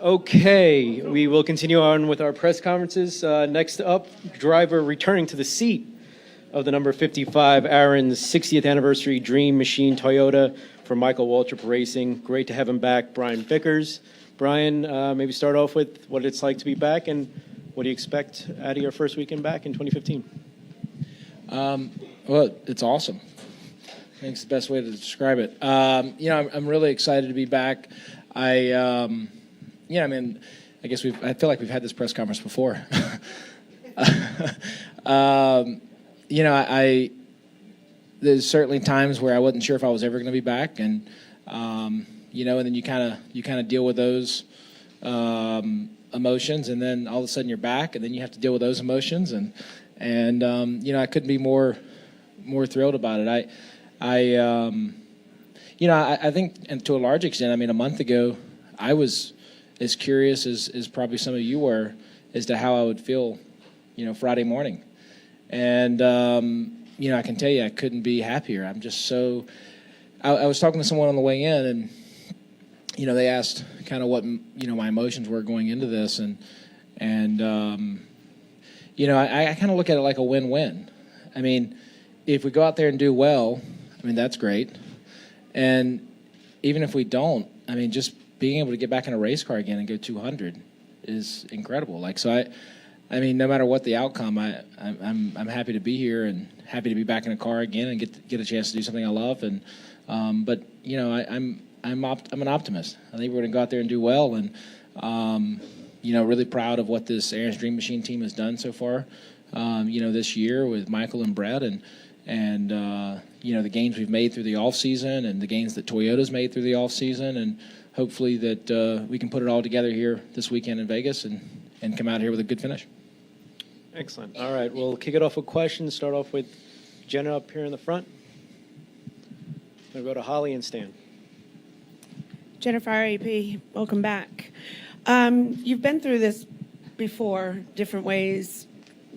Okay, we will continue on with our press conferences. Next up, driver returning to the seat of the number 55 Aaron's 60th anniversary Dream Machine Toyota for Michael Waltrip Racing. Great to have him back, Brian Vickers. Brian, maybe start off with what it's like to be back and what do you expect out of your first weekend back in 2015? Well, it's awesome. I think it's the best way to describe it. I'm really excited to be back. I feel like we've had this press conference before. There's certainly times where I wasn't sure if I was ever going to be back, and and then you kind of deal with those emotions, and then all of a sudden you're back, and then you have to deal with those emotions, and I couldn't be more thrilled about it. I think, and to a large extent, a month ago, I was as curious as probably some of you were as to how I would feel, Friday morning. And, I can tell you I couldn't be happier. I'm just so – I was talking to someone on the way in, and, they asked kind of what, my emotions were going into this. And I kind of look at it like a win-win. If we go out there and do well, that's great. And even if we don't, just being able to get back in a race car again and go 200 is incredible. No matter what the outcome, I'm happy to be here and happy to be back in a car again and get a chance to do something I love. And I'm an optimist. I think we're going to go out there and do well. And really proud of what this Aaron's Dream Machine team has done so far. This year with Michael and Brett and the gains we've made through the off season and the gains that Toyota's made through the off season, and hopefully that we can put it all together here this weekend in Vegas and come out here with a good finish. Excellent. All right, we'll kick it off with questions. Start off with Jenna up here in the front. We'll go to Holly and Stan. Jennifer AP, welcome back. You've been through this before, different ways.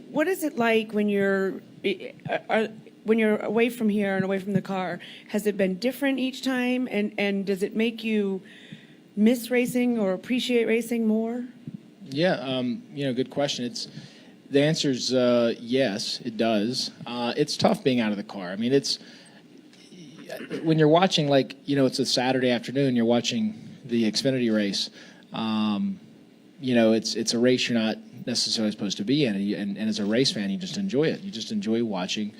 What is it like when you're away from here and away from the car? Has it been different each time? And does it make you miss racing or appreciate racing more? Yeah, good question. The answer is yes, it does. It's tough being out of the car. It's when you're watching, it's a Saturday afternoon, you're watching the Xfinity race. It's a race you're not necessarily supposed to be in, and as a race fan, you just enjoy it. You just enjoy watching,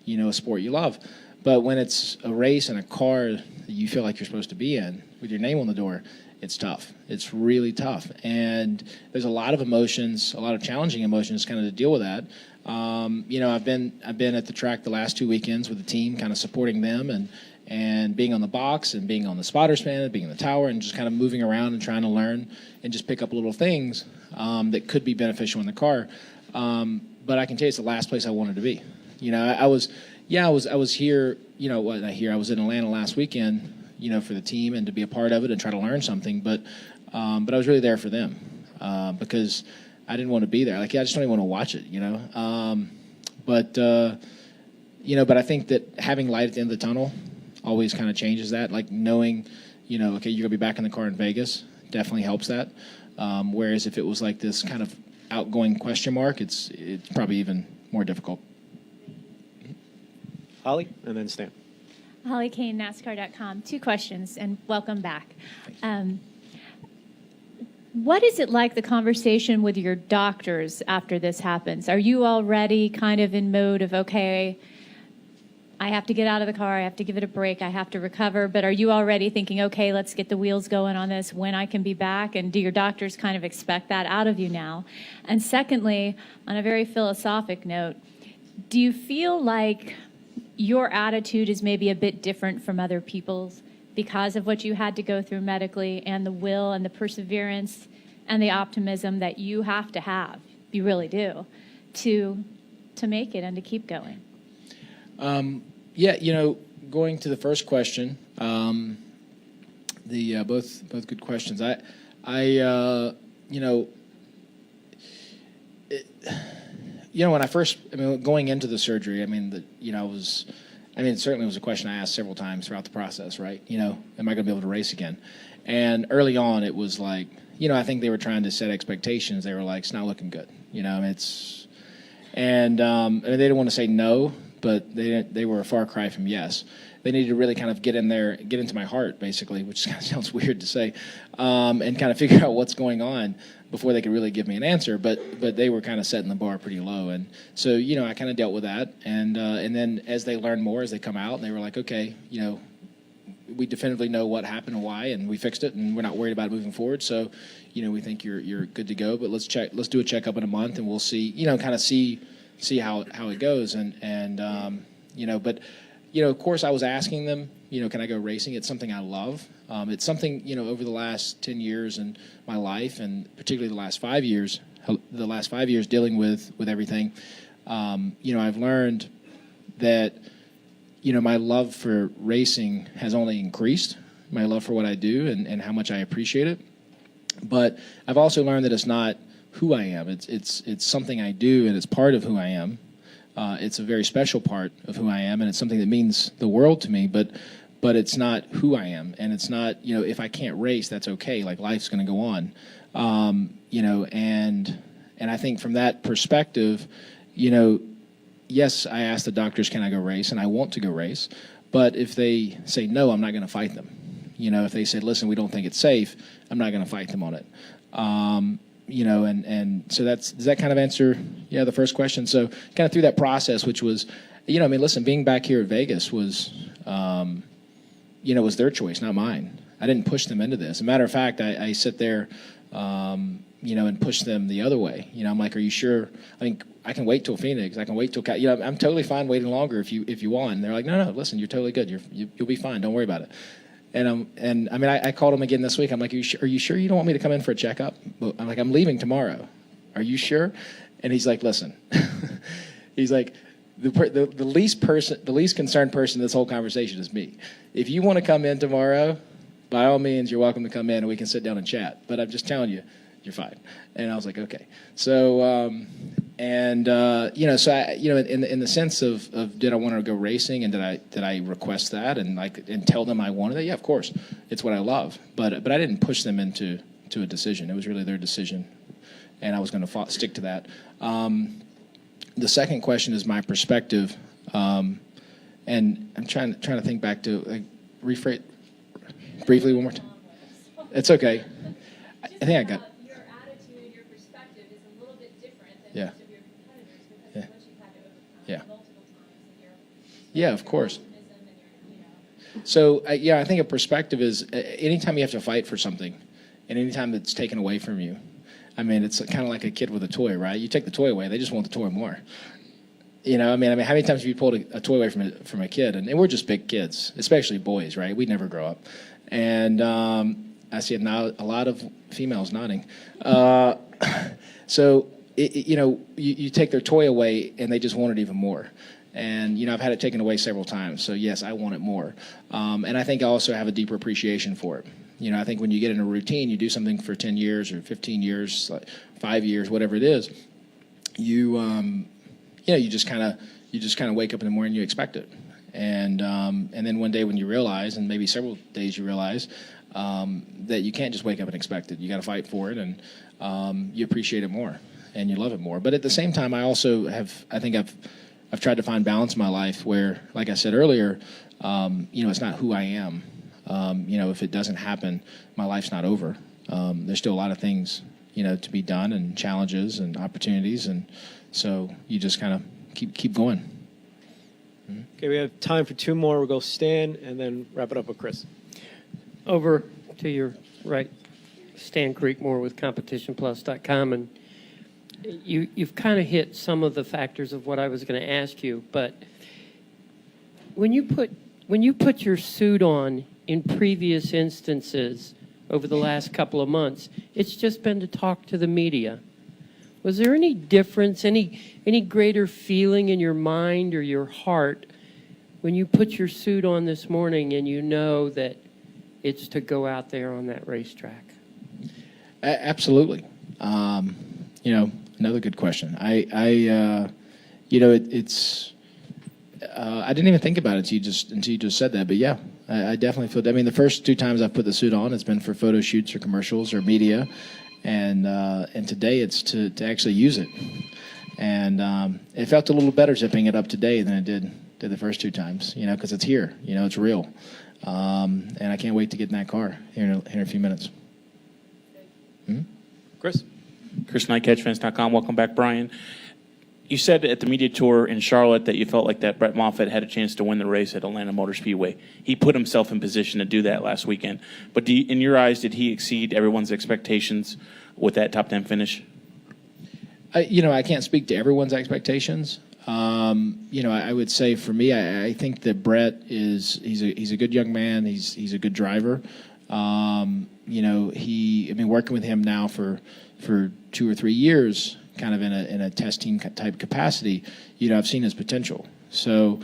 a sport you love. But when it's a race in a car that you feel like you're supposed to be in with your name on the door, it's tough. It's really tough, and there's a lot of emotions, a lot of challenging emotions, kind of to deal with that. I've been at the track the last 2 weekends with the team, kind of supporting them and being on the box and being on the spotter stand and being in the tower and just kind of moving around and trying to learn and just pick up little things that could be beneficial in the car. But I can tell you it's the last place I wanted to be. I was here. Not here. I was in Atlanta last weekend. For the team and to be a part of it and try to learn something. But I was really there for them because I didn't want to be there. I just don't even want to watch it, But I think that having light at the end of the tunnel always kind of changes that. Knowing, okay, you're going to be back in the car in Vegas definitely helps that. Whereas if it was like this kind of outgoing question mark, it's probably even more difficult. Holly, and then Stan. Holly Kane, NASCAR.com. 2 questions, and welcome back. What is it like, the conversation with your doctors after this happens? Are you already kind of in mode of, okay, I have to get out of the car, I have to give it a break, I have to recover, but are you already thinking, okay, let's get the wheels going on this, when I can be back? And do your doctors kind of expect that out of you now? And secondly, on a very philosophic note, do you feel like your attitude is maybe a bit different from other people's because of what you had to go through medically, and the will and the perseverance and the optimism that you have, you really do, to make it and to keep going? Going to the first question, both good questions. When I first, going into the surgery, it certainly was a question I asked several times throughout the process, right? Am I going to be able to race again? And early on, it was like, I think they were trying to set expectations. They were like, it's not looking good. And they didn't want to say no, but they were a far cry from yes. They needed to really kind of get into my heart, basically, which kind of sounds weird to say, and kind of figure out what's going on before they could really give me an answer. But they were kind of setting the bar pretty low, and so I kind of dealt with that. And then as they learned more, as they come out, and they were like, okay, we definitively know what happened and why, and we fixed it, and we're not worried about it moving forward. So, we think you're good to go. But let's do a checkup in a month, and we'll see, kind of see how it goes. But of course, I was asking them, can I go racing? It's something I love. It's something, over the last 10 years in my life, and particularly the last 5 years dealing with everything, I've learned that, my love for racing has only increased, my love for what I do and how much I appreciate it. But I've also learned that it's not who I am. It's something I do, and it's part of who I am. It's a very special part of who I am, and it's something that means the world to me, but it's not who I am, and it's not, if I can't race, that's okay. Like, life's going to go on. And I think from that perspective, yes, I ask the doctors, can I go race? And I want to go race. But if they say no, I'm not going to fight them. If they say, listen, we don't think it's safe, I'm not going to fight them on it. And so does that kind of answer, the first question? So kind of through that process, which was, listen, being back here at Vegas was, was their choice, not mine. I didn't push them into this. As a matter of fact, I sit there, and push them the other way. I'm like, are you sure? I mean, I can wait till Phoenix. I can wait till, I'm totally fine waiting longer if you want. And they're like, no, listen, you're totally good. You'll be fine. Don't worry about it. And I called him again this week. I'm like, are you sure you don't want me to come in for a checkup? I'm like, I'm leaving tomorrow. Are you sure? And he's like, listen, he's like, the least concerned person in this whole conversation is me. If you want to come in tomorrow, by all means, you're welcome to come in and we can sit down and chat. But I'm just telling you, you're fine. And I was like, okay. So, in the sense of did I want to go racing, and did I request that and tell them I wanted it? Yeah, of course. It's what I love. But I didn't push them into a decision. It was really their decision, and I was going to stick to that. The second question is my perspective, and I'm trying to think back to rephrase briefly one more time. It's okay. I think I got. Your attitude, your perspective is a little bit different than Yeah. most of your competitors because of what you've had to overcome Yeah. multiple times in your Yeah, of course. optimism and your. So, I think a perspective is anytime you have to fight for something, and anytime it's taken away from you. I mean, it's kind of like a kid with a toy, right? You take the toy away, they just want the toy more. How many times have you pulled a toy away from a kid? And we're just big kids, especially boys, right? We never grow up. And I see now a lot of females nodding. So, you take their toy away, and they just want it even more. And, I've had it taken away several times. So, yes, I want it more. And I think I also have a deeper appreciation for it. I think when you get in a routine, you do something for 10 years or 15 years, like 5 years, whatever it is, you just kind of wake up in the morning and you expect it. And then one day when you realize, and maybe several days you realize, that you can't just wake up and expect it. You got to fight for it, and you appreciate it more and you love it more. But at the same time, I also I've tried to find balance in my life where, like I said earlier, it's not who I am. If it doesn't happen, my life's not over. There's still a lot of things, to be done, and challenges and opportunities, and so you just kind of keep going. Mm-hmm. Okay, we have time for two more. We'll go Stan and then wrap it up with Chris. Over to your right, Stan Creekmore with CompetitionPlus.com, and you've kind of hit some of the factors of what I was going to ask you, but when you put your suit on in previous instances over the last couple of months, it's just been to talk to the media. Was there any difference, any greater feeling in your mind or your heart when you put your suit on this morning and you know that it's to go out there on that racetrack? Absolutely. Another good question. I didn't even think about it until you just said that, but yeah, I definitely feel. I mean, the first 2 times I've put the suit on, it's been for photo shoots or commercials or media, and today it's to actually use it. And it felt a little better zipping it up today than it did the first 2 times, because it's here, it's real. And I can't wait to get in that car here in a few minutes. Chris? Chris Knight, CatchFence.com. Welcome back, Brian. You said at the media tour in Charlotte that you felt like that Brett Moffitt had a chance to win the race at Atlanta Motor Speedway. He put himself in position to do that last weekend. But in your eyes, did he exceed everyone's expectations with that top 10 finish? I can't speak to everyone's expectations. I would say for me, I think that Brett he's a good young man. He's a good driver. I've been working with him now for 2 or 3 years, kind of in a testing type capacity. I've seen his potential. So,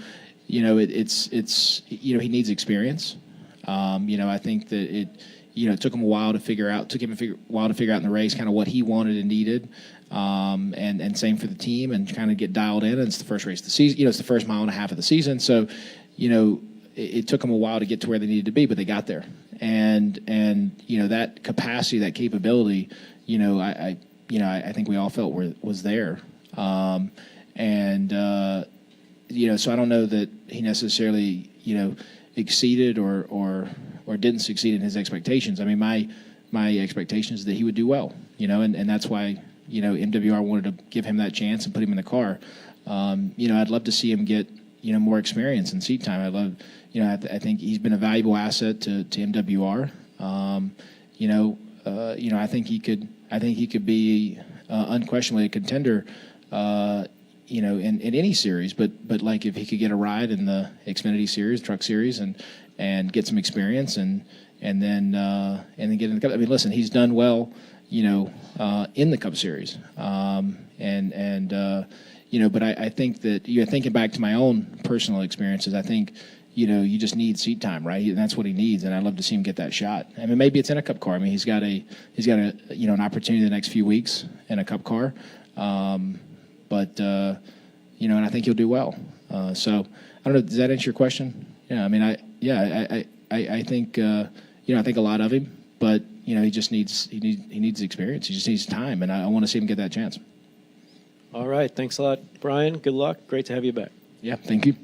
he needs experience. I think that it took him a while to figure out. Took him a while to figure out in the race kind of what he wanted and needed. And same for the team, and kind of get dialed in. And it's the first race of the season. It's the first mile and a half of the season. So, it took them a while to get to where they needed to be, but they got there. And that capacity, that capability, I think we all felt was there. So I don't know that he necessarily, exceeded or didn't succeed in his expectations. I mean, my expectation is that he would do well, and that's why, MWR wanted to give him that chance and put him in the car. I'd love to see him get, more experience and seat time. I think he's been a valuable asset to MWR. I think he could be unquestionably a contender, in any series. But like if he could get a ride in the Xfinity Series, Truck Series, and get some experience, and then get in the Cup. I mean, listen, he's done well, in the Cup Series, but I think that thinking back to my own personal experiences, I think. You just need seat time, right? And that's what he needs. And I'd love to see him get that shot. I mean, maybe it's in a Cup car. I mean, he's got an opportunity the next few weeks in a Cup car. And I think he'll do well. So I don't know. Does that answer your question? Yeah. I mean, I think I think a lot of him, but he just needs experience. He just needs time, and I want to see him get that chance. All right. Thanks a lot, Brian. Good luck. Great to have you back. Yeah. Thank you.